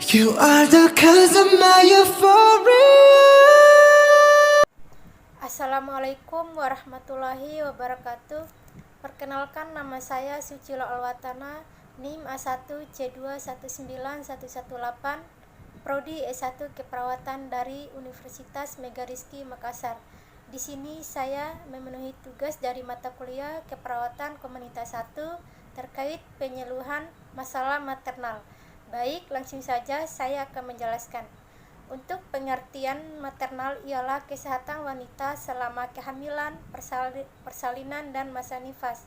You are the cause of my euphoria. Assalamualaikum warahmatullahi wabarakatuh. Perkenalkan, nama saya Sucilo Alwatana, NIM A1C2191118, Prodi S1 Keperawatan dari Universitas Megarizky Makassar. Di sini saya memenuhi tugas dari mata kuliah Keperawatan Komunitas 1 terkait penyuluhan masalah maternal. Baik, langsung saja saya akan menjelaskan. Untuk pengertian maternal ialah kesehatan wanita selama kehamilan, persalinan, dan masa nifas.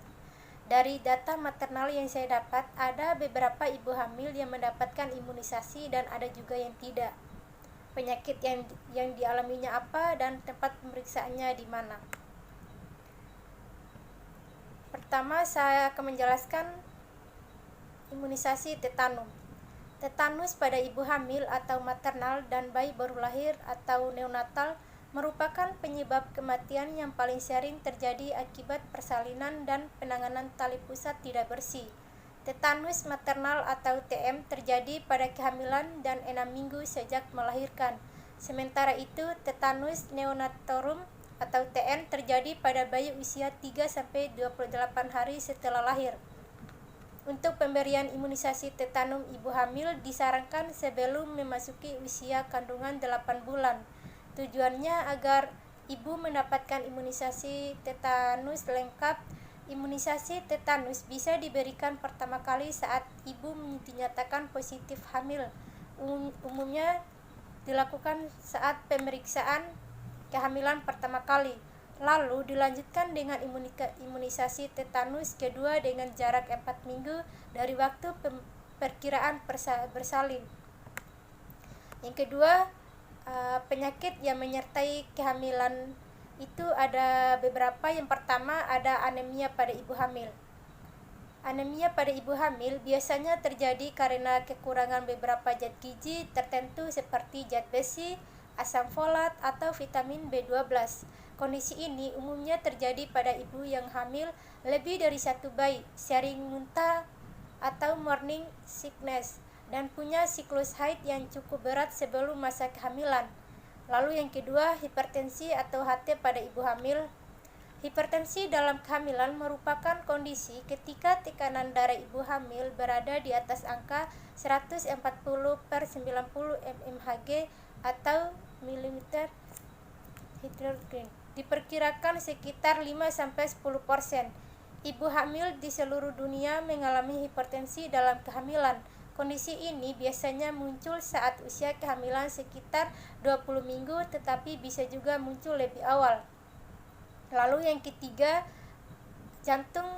Dari data maternal yang saya dapat, ada beberapa ibu hamil yang mendapatkan imunisasi dan ada juga yang tidak. Penyakit yang dialaminya apa dan tempat pemeriksaannya di mana. Pertama, saya akan menjelaskan imunisasi tetanus. Tetanus pada ibu hamil atau maternal dan bayi baru lahir atau neonatal merupakan penyebab kematian yang paling sering terjadi akibat persalinan dan penanganan tali pusat tidak bersih. Tetanus maternal atau TM terjadi pada kehamilan dan 6 minggu sejak melahirkan. Sementara itu, tetanus neonatorum atau TN terjadi pada bayi usia 3-28 hari setelah lahir. Untuk pemberian imunisasi tetanus ibu hamil disarankan sebelum memasuki usia kandungan 8 bulan. Tujuannya agar ibu mendapatkan imunisasi tetanus lengkap. Imunisasi tetanus bisa diberikan pertama kali saat ibu dinyatakan positif hamil. Umumnya dilakukan saat pemeriksaan kehamilan pertama kali. Lalu dilanjutkan dengan imunisasi tetanus kedua dengan jarak 4 minggu dari waktu perkiraan bersalin. Yang kedua, penyakit yang menyertai kehamilan itu ada beberapa. Yang pertama ada anemia pada ibu hamil. Anemia pada ibu hamil biasanya terjadi karena kekurangan beberapa zat gizi tertentu seperti zat besi, asam folat, atau vitamin B12. Kondisi ini umumnya terjadi pada ibu yang hamil lebih dari satu bayi, sering muntah atau morning sickness, dan punya siklus haid yang cukup berat sebelum masa kehamilan. Lalu yang kedua, hipertensi atau HT pada ibu hamil. Hipertensi dalam kehamilan merupakan kondisi ketika tekanan darah ibu hamil berada di atas angka 140/90 mmHg atau mm Hg. Diperkirakan sekitar 5-10% ibu hamil di seluruh dunia mengalami hipertensi dalam kehamilan. Kondisi ini biasanya muncul saat usia kehamilan sekitar 20 minggu, tetapi bisa juga muncul lebih awal. Lalu yang ketiga, jantung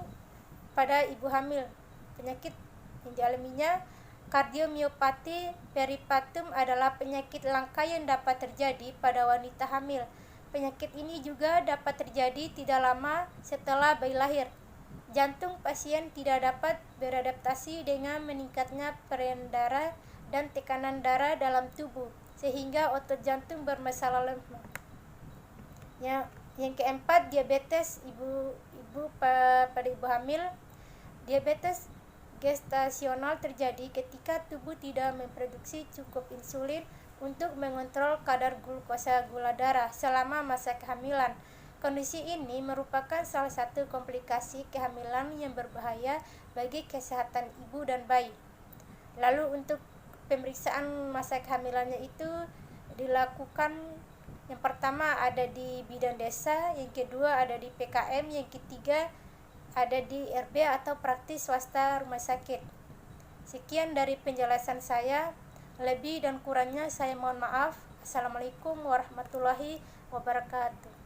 pada ibu hamil. Penyakit yang dialaminya, kardiomyopati peripartum adalah penyakit langka yang dapat terjadi pada wanita hamil. Penyakit ini juga dapat terjadi tidak lama setelah bayi lahir. Jantung pasien tidak dapat beradaptasi dengan meningkatnya peredaran darah dan tekanan darah dalam tubuh, sehingga otot jantung bermasalah lemah. Yang keempat, diabetes pada ibu hamil. Diabetes gestasional terjadi ketika tubuh tidak memproduksi cukup insulin untuk mengontrol kadar glukosa gula darah selama masa kehamilan. Kondisi ini merupakan salah satu komplikasi kehamilan yang berbahaya bagi kesehatan ibu dan bayi. Lalu untuk pemeriksaan masa kehamilannya itu dilakukan, yang pertama ada di bidan desa, yang kedua ada di PKM, yang ketiga ada di RB atau praktis swasta rumah sakit. Sekian dari penjelasan saya. Lebih dan kurangnya saya mohon maaf. Assalamualaikum warahmatullahi wabarakatuh.